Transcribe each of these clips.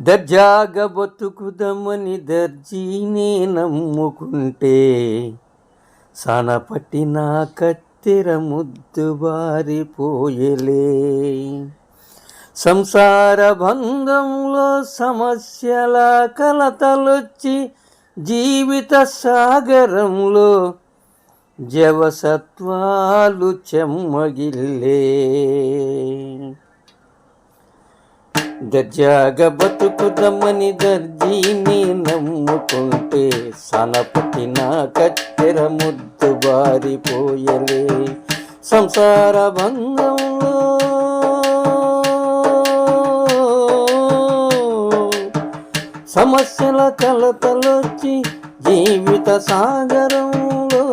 దర్జాగా బతుకుదమని దర్జీనే నమ్ముకుంటే సానపట్టిన కత్తెర ముద్దు బారిపోయలే. సంసార బంధంలో సమస్యల కలతలొచ్చి జీవిత సాగరంలో జవసత్వాలు చెమ్మగిల్లే. దర్జాగా బతుకుదమని దర్జీని నమ్ముకుంటే సనపట్టిన కత్తెర ముద్దు బారిపోయలే. సంసార బంధంలో సమస్యల కలతలొచ్చి జీవిత సాగరంలో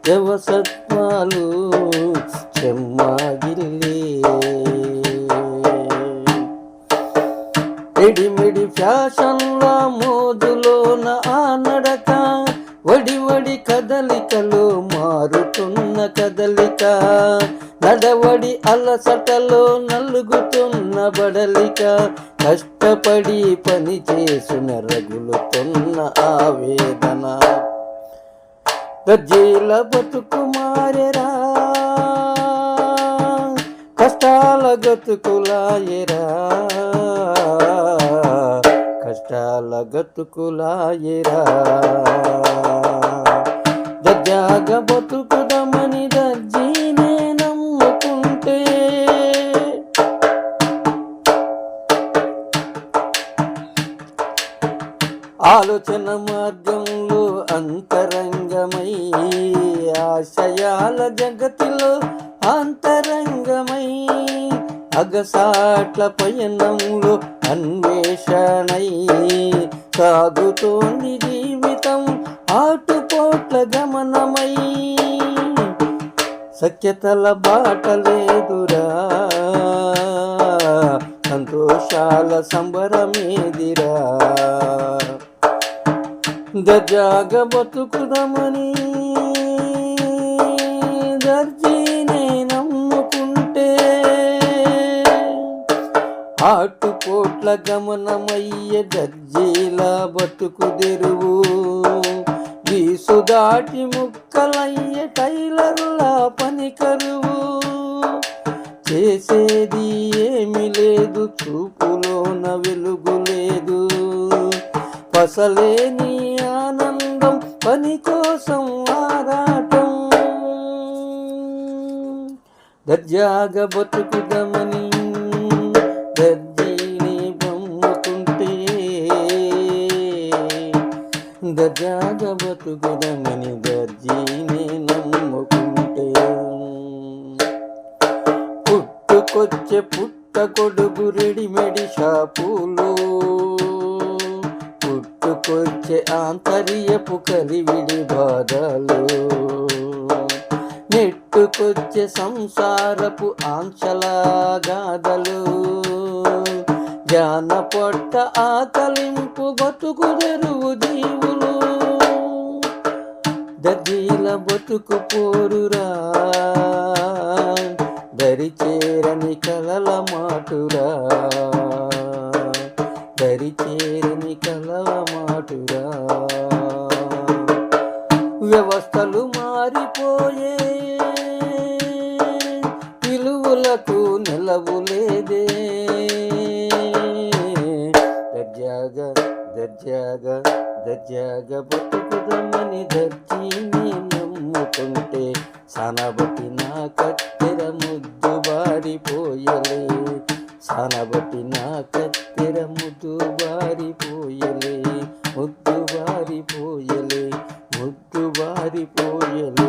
జవసత్వాలు చెమ్మగిల్లే. రెడీమేడ్ ఫ్యాషన్ల మోజులోన ఆ నడక, వడి కదలికలో మారుతున్న కదలిక, నడవడి అలసటలో నలుగుతున్న బడలిక, కష్టపడి పని చేసిన రగులుతున్న ఆవేదన. దర్జీల బతుకు మారెరా, కష్టాల గతుకులాయరా, కష్టాల గతుకులాయరా. దర్జాగా బతుకుదమని దర్జీనే నమ్ముకుంటే ఆలోచన మార్గంలో అంతరంగమై, ఆశయాల జగతిలో అంతరంగమై, అగసాట్ల పయనంలో అన్వేషణై, సాగుతోంది జీవితం ఆటుపోట్ల గమనమై. సఖ్యతల బాట లేదురా, సంతోషాల సంబరమేదిరా. దర్జాగా బతుకుదమని దర్జీనే నమ్ముకుంటే ఆటుపోట్ల గమనమయ్యే దర్జీల బతుకు తెరువు, వీసు దాటి ముక్కలయ్యే టైలర్ల పని కరువు. చేసేది ఏమి లేదు, చూపులోన వెలుగు లేదు, పసలేని ఆనందం, పని కోసం ఆరాటం. దర్జాగా బతుకుదమని దర్జీని నమ్ముకుంటే, దర్జాగా బతుకుదమని దర్జీని నమ్ముకుంటే. పుట్టుకొచ్చే పుట్ట కొడుకు రెడీమేడ్ షాపులు, పుట్టుకొచ్చే ఆంతర్యపు కలివిడి బాధలు, నెట్టుకొచ్చే సంసారపు ఆంక్షల గాథలు, జాన పొట్ట ఆకలింపు బతుకు తెరువు జీవులు. దర్జీల బతుకు పోరురా, దరి చేరని కలల మాటురా, దరి చేరని కలల మాటురా. వ్యవస్థలు మారిపోయే, విలువలకు నిలవులేదే. దర్జాగా బతుకుదమని దర్జీని నమ్ముకుంటే సానబట్టిన కత్తెర ముద్దు బారిపోయలే. సానబట్టిన కత్తెర ముద్దు బారిపోయలే, ముద్దు బారిపోయలే, ముద్దు బారిపోయలే.